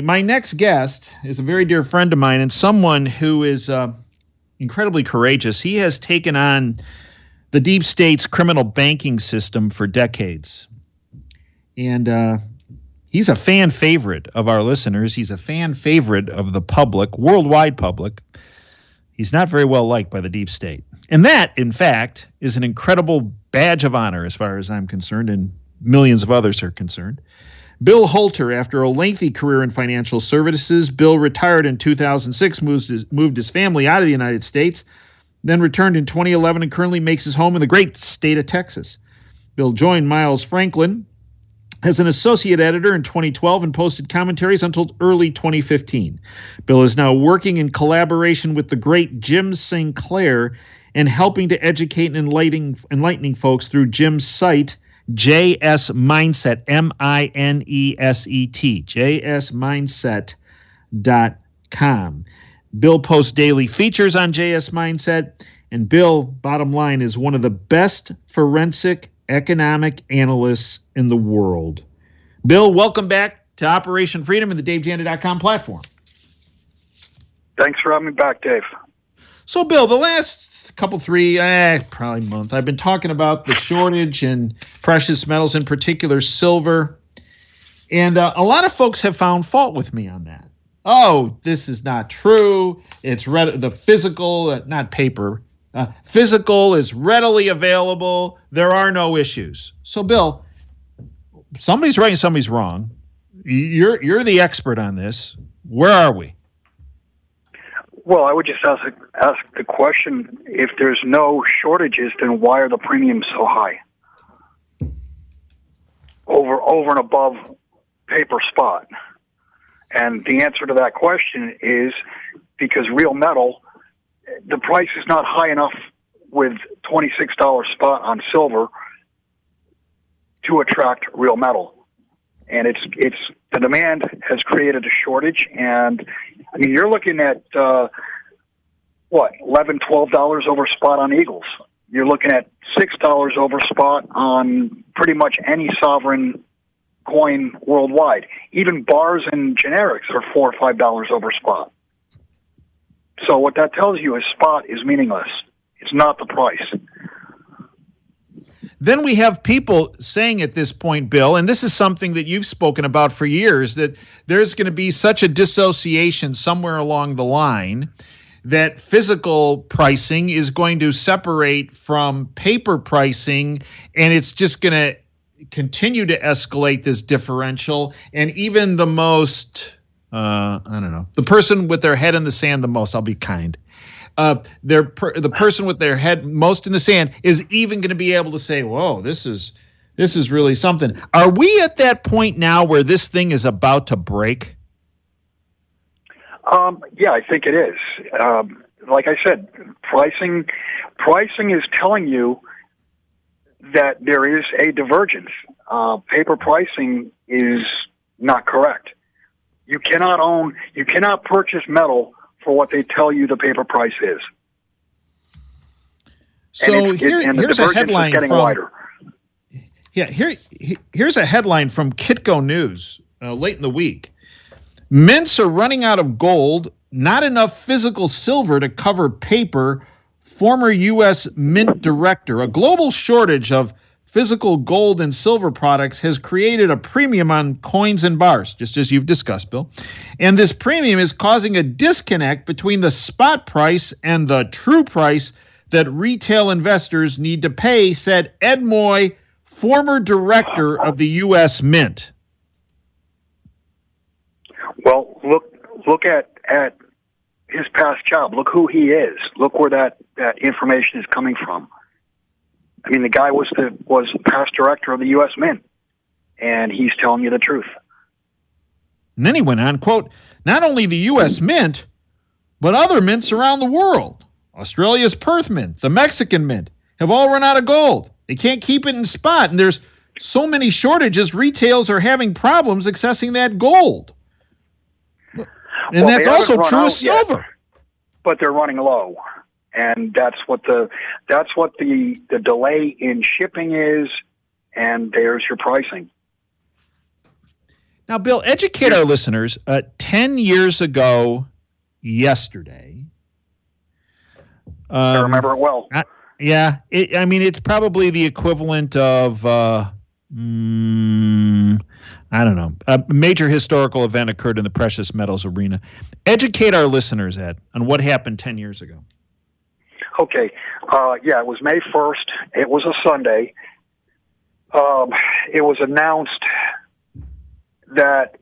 My next guest is a very dear friend of mine and someone who is incredibly courageous. He has taken on the deep state's criminal banking system for decades. And he's a fan favorite of our listeners. He's a fan favorite of the public, worldwide public. He's not very well liked by the deep state. And that, in fact, is an incredible badge of honor as far as I'm concerned and millions of others are concerned. Bill Holter, after a lengthy career in financial services, Bill retired in 2006, moved his family out of the United States, then returned in 2011 and currently makes his home in the great state of Texas. Bill joined Miles Franklin as an associate editor in 2012 and posted commentaries until early 2015. Bill is now working in collaboration with the great Jim Sinclair and helping to educate and enlightening folks through Jim's site, JS Mindset, M-I-N-E-S-E-T, jsmindset.com. Bill posts daily features on JS Mindset, and Bill, bottom line, is one of the best forensic economic analysts in the world. Bill, welcome back to Operation Freedom and the DaveJanda.com platform. Thanks for having me back, Dave. So, Bill, the last probably month, I've been talking about the shortage in precious metals, in particular silver. And a lot of folks have found fault with me on that. Oh, this is not true. It's the physical, not paper. Physical is readily available. There are no issues. So, Bill, somebody's right and somebody's wrong. You're the expert on this. Where are we? Well, I would just ask the question, if there's no shortages, then why are the premiums so high? Over and above paper spot. And the answer to that question is because real metal, the price is not high enough with $26 spot on silver to attract real metal. And it's the demand has created a shortage, and I mean, you're looking at $11, $12 over spot on Eagles. You're looking at $6 over spot on pretty much any sovereign coin worldwide. Even bars and generics are $4 or $5 over spot. So what that tells you is spot is meaningless. It's not the price. Then we have people saying at this point, Bill, and this is something that you've spoken about for years, that there's going to be such a dissociation somewhere along the line that physical pricing is going to separate from paper pricing, and it's just going to continue to escalate this differential. And even the most, the person with their head in the sand the most, I'll be kind, the person with their head most in the sand is even going to be able to say, whoa, this is really something. Are we at that point now where this thing is about to break? Yeah, I think it is. Like I said, pricing is telling you that there is a divergence. Paper pricing is not correct. You cannot purchase metal for what they tell you the paper price is. So here's a headline from wider. Yeah, here's a headline from Kitco News late in the week. Mints are running out of gold, not enough physical silver to cover paper. Former U.S. Mint director, a global shortage of physical gold and silver products has created a premium on coins and bars, just as you've discussed, Bill. And this premium is causing a disconnect between the spot price and the true price that retail investors need to pay, said Ed Moy, former director of the U.S. Mint. Well, look at his past job. Look who he is. Look where that information is coming from. I mean, the guy was past director of the U.S. Mint, and he's telling you the truth. And then he went on, quote, not only the U.S. Mint, but other mints around the world. Australia's Perth Mint, the Mexican Mint, have all run out of gold. They can't keep it in spot, and there's so many shortages, retailers are having problems accessing that gold. And that's also true of silver. Yet, but they're running low. And that's what the delay in shipping is, and there's your pricing. Now, Bill, educate our listeners. 10 years ago yesterday. I remember it well. Yeah. It's probably the equivalent of, I don't know, a major historical event occurred in the precious metals arena. Educate our listeners, Ed, on what happened 10 years ago. Okay. It was May 1st. It was a Sunday. It was announced that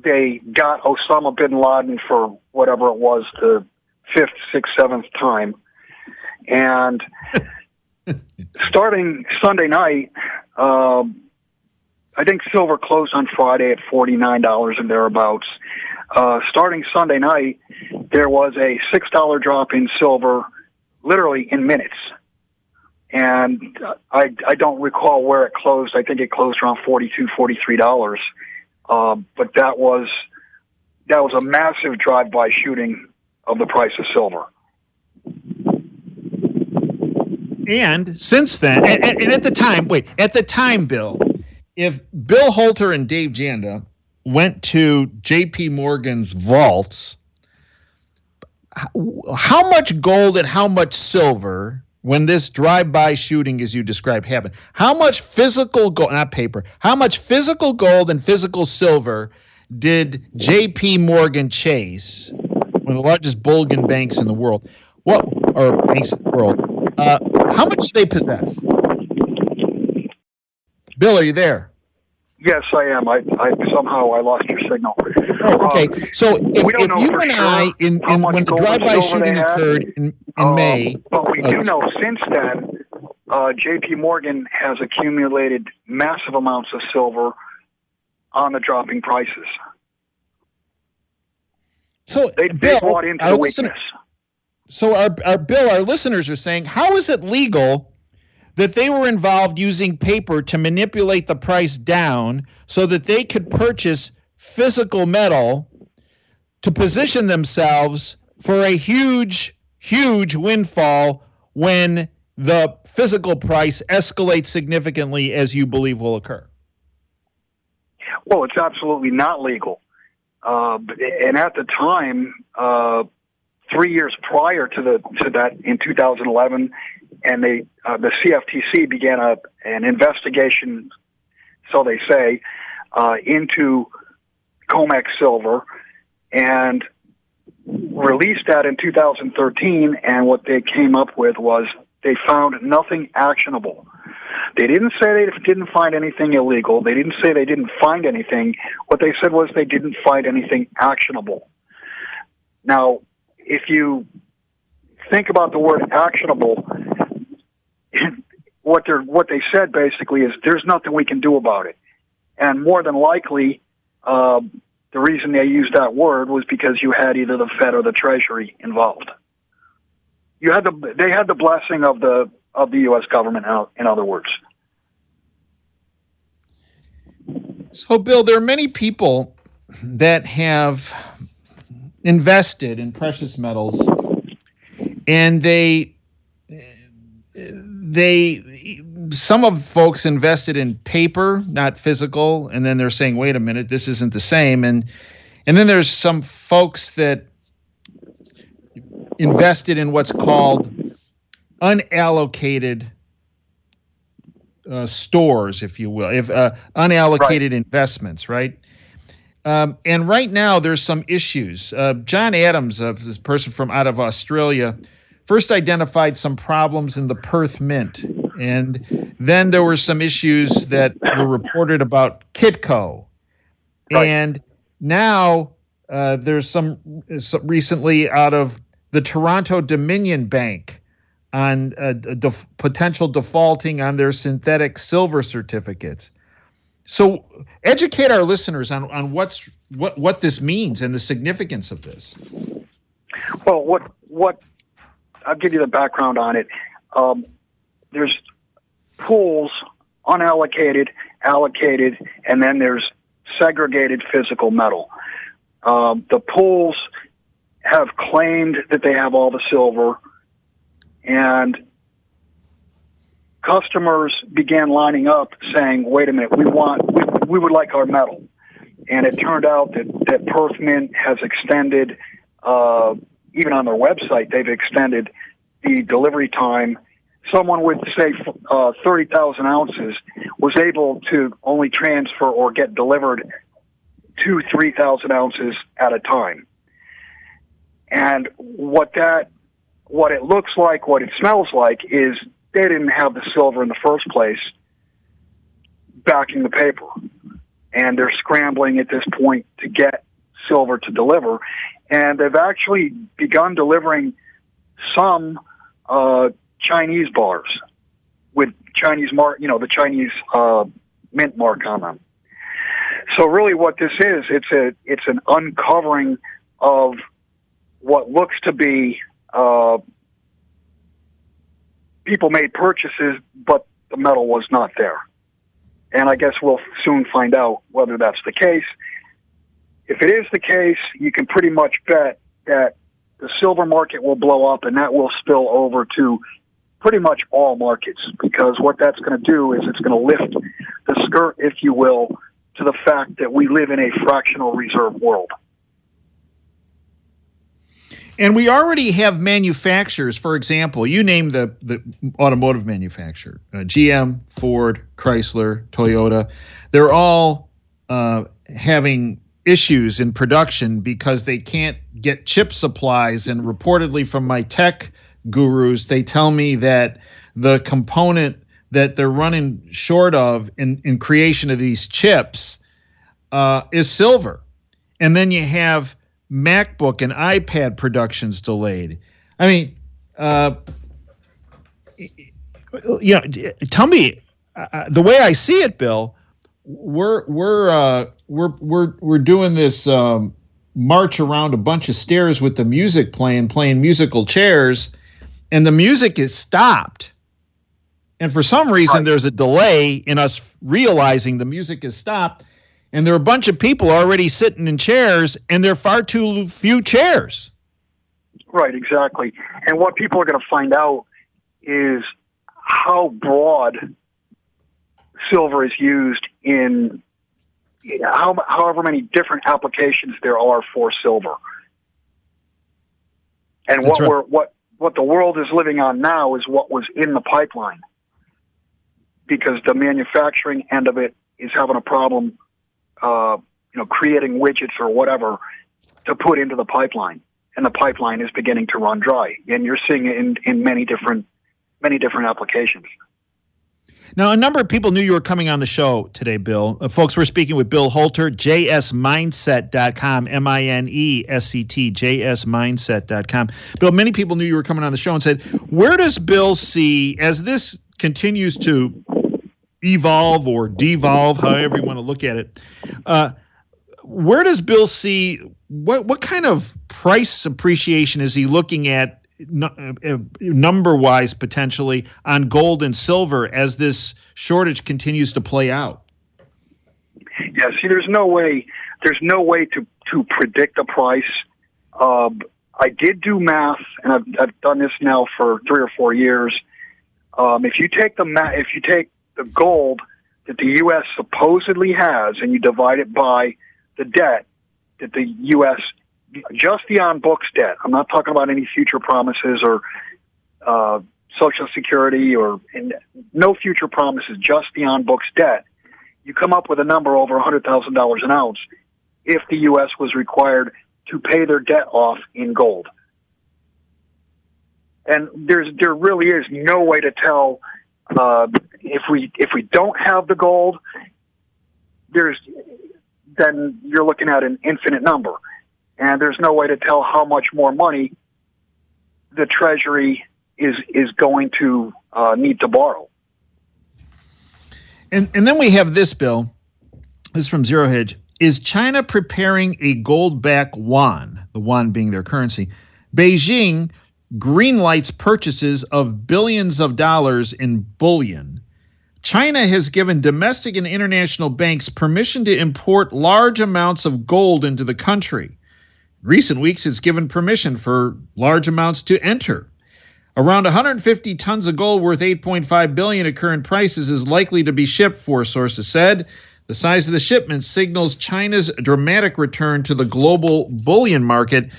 they got Osama bin Laden for whatever it was, the 5th, 6th, 7th time. And starting Sunday night, I think silver closed on Friday at $49 and thereabouts. Starting Sunday night, there was a $6 drop in silver, literally in minutes. And I don't recall where it closed. I think it closed around $42, $43. But that was a massive drive-by shooting of the price of silver. And since then, and at the time, Bill, if Bill Holter and Dave Janda went to J.P. Morgan's vaults, how much gold and how much silver, when this drive-by shooting, as you described, happened, how much physical gold, not paper, how much physical gold and physical silver did J.P. Morgan Chase, one of the largest bullion banks in the world, banks in the world, how much do they possess? Bill, are you there? Yes, I am. I somehow I lost your signal. Oh, okay. So if you and I, when the drive-by shooting occurred in May, but we do know since then, J.P. Morgan has accumulated massive amounts of silver on the dropping prices. So they bought into the weakness. So our listeners are saying, how is it legal that they were involved using paper to manipulate the price down so that they could purchase physical metal to position themselves for a huge, huge windfall when the physical price escalates significantly, as you believe will occur? Well, it's absolutely not legal. And at the time, 3 years prior to that, in 2011, and the CFTC began an investigation, so they say, into COMEX silver, and released that in 2013. And what they came up with was they found nothing actionable. They didn't say they didn't find anything illegal. They didn't say they didn't find anything. What they said was they didn't find anything actionable. Now, if you think about the word actionable, what they said basically is there's nothing we can do about it. And more than likely, the reason they used that word was because you had either the Fed or the Treasury involved. They had the blessing of the U.S. government, in other words. So, Bill, there are many people that have invested in precious metals, and some of folks invested in paper, not physical, and then they're saying, wait a minute, this isn't the same. And then there's some folks that invested in what's called unallocated stores, if you will, unallocated investments, right? And right now there's some issues. John Adams, this person from out of Australia, first identified some problems in the Perth Mint. And then there were some issues that were reported about Kitco. Right. And now there's some recently out of the Toronto Dominion Bank on potential defaulting on their synthetic silver certificates. So educate our listeners on what this means and the significance of this. Well, what I'll give you the background on it. There's pools, unallocated, allocated, and then there's segregated physical metal. The pools have claimed that they have all the silver, and customers began lining up saying, wait a minute, we would like our metal. And it turned out that Perth Mint has extended, even on their website, they've extended the delivery time. Someone with, say, 30,000 ounces was able to only transfer or get delivered 3,000 ounces at a time. And what it looks like, what it smells like, is they didn't have the silver in the first place backing the paper. And they're scrambling at this point to get silver to deliver. And they've actually begun delivering some Chinese bars with Chinese mark, the Chinese mint mark on them. So really what this is, it's an uncovering of what looks to be people made purchases, but the metal was not there. And I guess we'll soon find out whether that's the case. If it is the case, you can pretty much bet that the silver market will blow up, and that will spill over to pretty much all markets, because what that's going to do is it's going to lift the skirt, if you will, to the fact that we live in a fractional reserve world. And we already have manufacturers. For example, you name the automotive manufacturer, GM, Ford, Chrysler, Toyota. They're all having issues in production because they can't get chip supplies. And reportedly from my tech gurus, they tell me that the component that they're running short of in creation of these chips is silver. And then you have MacBook and iPad productions delayed. I mean, tell me the way I see it, Bill. We're doing this march around a bunch of stairs with the music playing musical chairs, and the music is stopped. And for some reason, there's a delay in us realizing the music is stopped. And there are a bunch of people already sitting in chairs, and there are far too few chairs. Right, exactly. And what people are going to find out is how broad silver is used in however many different applications there are for silver. And what the world is living on now is what was in the pipeline, because the manufacturing end of it is having a problem. Creating widgets or whatever to put into the pipeline, and the pipeline is beginning to run dry. And you're seeing it in many different applications. Now, a number of people knew you were coming on the show today, Bill. Folks, we're speaking with Bill Holter, jsmindset.com, MINESET, jsmindset.com. Bill, many people knew you were coming on the show and said, where does Bill see, as this continues to evolve or devolve, however you want to look at it, where does Bill see, what kind of price appreciation is he looking at number-wise potentially on gold and silver as this shortage continues to play out? Yeah, see, there's no way to predict a price. I did do math, and I've done this now for 3 or 4 years. If you take the gold that the U.S. supposedly has, and you divide it by the debt that the U.S., just the on-books debt, I'm not talking about any future promises or Social Security or no future promises, just the on-books debt, you come up with a number over $100,000 an ounce if the U.S. was required to pay their debt off in gold. And there really is no way to tell. If we don't have the gold, then you're looking at an infinite number, and there's no way to tell how much more money the Treasury is going to need to borrow. And then we have this, Bill. This is from Zero Hedge. Is China preparing a gold-backed yuan, the yuan being their currency? Beijing greenlights purchases of billions of dollars in bullion. China has given domestic and international banks permission to import large amounts of gold into the country. In recent weeks, it's given permission for large amounts to enter. Around 150 tons of gold worth $8.5 billion at current prices is likely to be shipped, 4 sources said. The size of the shipment signals China's dramatic return to the global bullion market.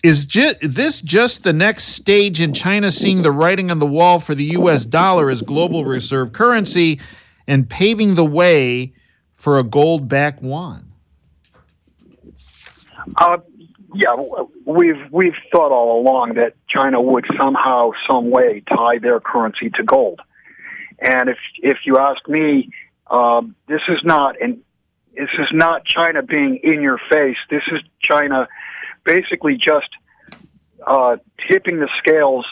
Is this just the next stage in China seeing the writing on the wall for the U.S. dollar as global reserve currency and paving the way for a gold-backed yuan? Yeah, we've thought all along that China would somehow, some way, tie their currency to gold. And if you ask me, this is not China being in your face. This is China basically just tipping the scales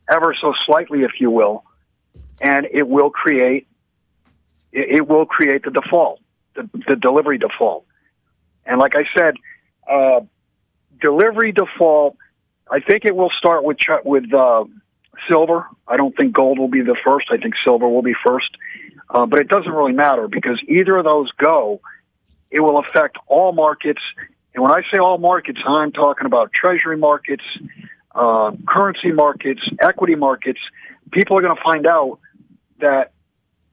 ever so slightly, if you will, and it will create the default, the delivery default. And like I said, delivery default, I think it will start with silver. I don't think gold will be the first. I think silver will be first. But it doesn't really matter because either of those go, it will affect all markets. And when I say all markets, I'm talking about treasury markets, currency markets, equity markets. People are going to find out that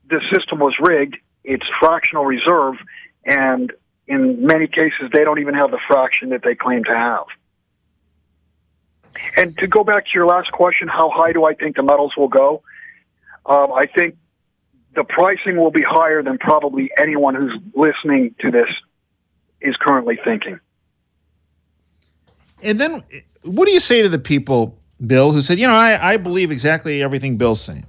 the system was rigged. It's fractional reserve, and in many cases, they don't even have the fraction that they claim to have. And to go back to your last question, how high do I think the metals will go? I think the pricing will be higher than probably anyone who's listening to this is currently thinking. And then what do you say to the people, Bill, who said, I believe exactly everything Bill's saying.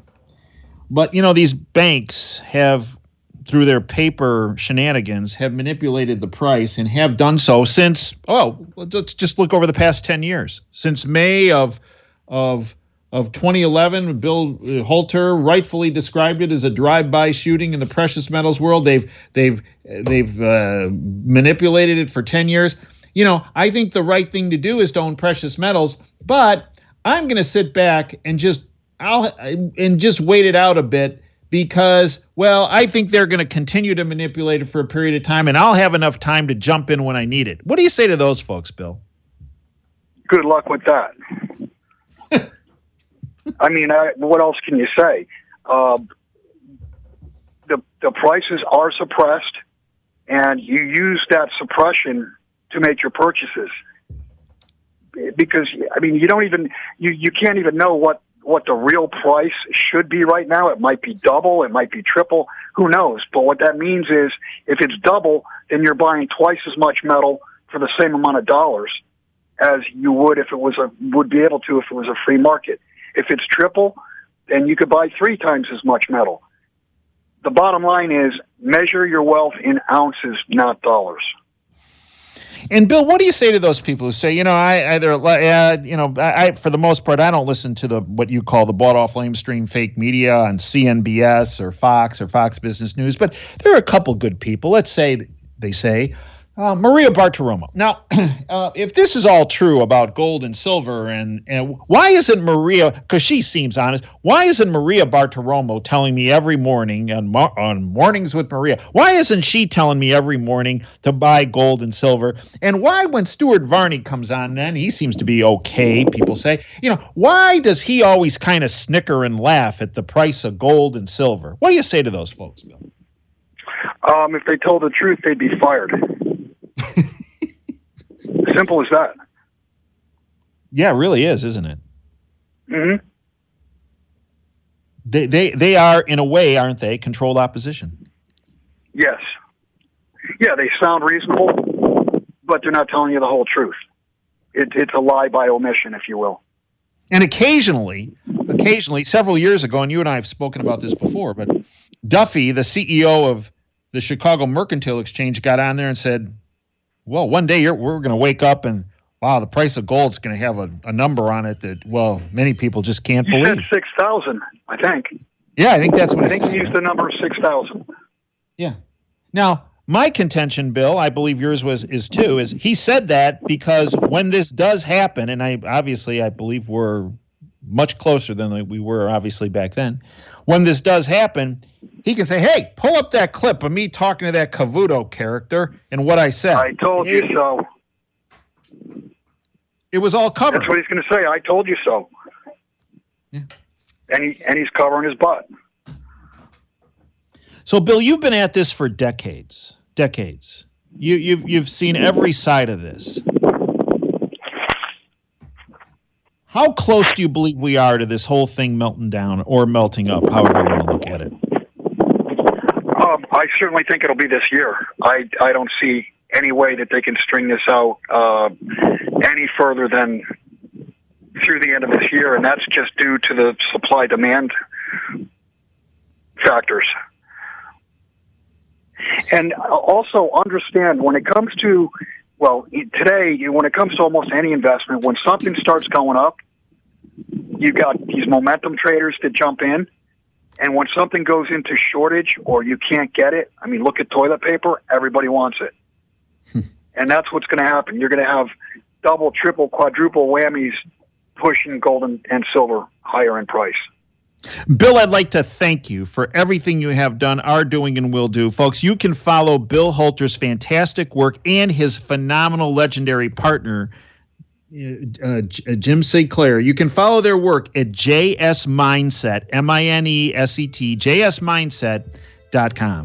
But, these banks have, through their paper shenanigans, have manipulated the price and have done so since, let's just look over the past 10 years. Since May of 2011, Bill Holter rightfully described it as a drive-by shooting in the precious metals world. They've manipulated it for 10 years. I think the right thing to do is to own precious metals, but I'm going to sit back and just wait it out a bit because, I think they're going to continue to manipulate it for a period of time, and I'll have enough time to jump in when I need it. What do you say to those folks, Bill? Good luck with that. I mean, what else can you say? The prices are suppressed, and you use that suppression to make your purchases. Because, you don't even, you can't even know what the real price should be right now. It might be double, it might be triple, who knows? But what that means is if it's double, then you're buying twice as much metal for the same amount of dollars as you would if it was would be able to if it was a free market. If it's triple, then you could buy 3 times as much metal. The bottom line is measure your wealth in ounces, not dollars. And Bill, what do you say to those people who say, I for the most part, I don't listen to what you call the bought-off lamestream fake media on CNBS or Fox Business News, but there are a couple good people. Let's say they say Maria Bartiromo. Now, if this is all true about gold and silver, and why isn't Maria, because she seems honest, why isn't Maria Bartiromo telling me every morning on Mornings with Maria, why isn't she telling me every morning to buy gold and silver? And why, when Stuart Varney comes on, then he seems to be okay, people say, why does he always kind of snicker and laugh at the price of gold and silver? What do you say to those folks, Bill? If they told the truth, they'd be fired. Simple as that. Yeah, it really is, isn't it? Mm-hmm. They are, in a way, aren't they, controlled opposition? Yes. Yeah, they sound reasonable, but they're not telling you the whole truth. It's a lie by omission, if you will. And occasionally, several years ago, and you and I have spoken about this before, but Duffy, the CEO of the Chicago Mercantile Exchange, got on there and said, well, one day we're going to wake up and, wow, the price of gold's going to have a number on it that, many people just can't believe. You said 6,000, I think. Yeah, I think that's what I think you used the number 6,000. Yeah. Now, my contention, Bill, I believe yours is too, is he said that because when this does happen, and I believe we're much closer than we were obviously back then. When this does happen, he can say, hey, pull up that clip of me talking to that Cavuto character and what I said. I told you so. It was all covered. That's what he's going to say. I told you so. Yeah. And he's covering his butt. So, Bill, you've been at this for decades. Decades. You've seen every side of this. How close do you believe we are to this whole thing melting down or melting up, however you want to look at it? I certainly think it'll be this year. I don't see any way that they can string this out any further than through the end of this year, and that's just due to the supply-demand factors. And also understand when it comes to, well, today, when it comes to almost any investment, when something starts going up, you've got these momentum traders that jump in. And when something goes into shortage or you can't get it, I mean, look at toilet paper, everybody wants it. And that's what's going to happen. You're going to have double, triple, quadruple whammies pushing gold and silver higher in price. Bill, I'd like to thank you for everything you have done, are doing, and will do. Folks, you can follow Bill Holter's fantastic work and his phenomenal legendary partner, Jim Sinclair. You can follow their work at JS Mindset, MINESET, JSMindset.com.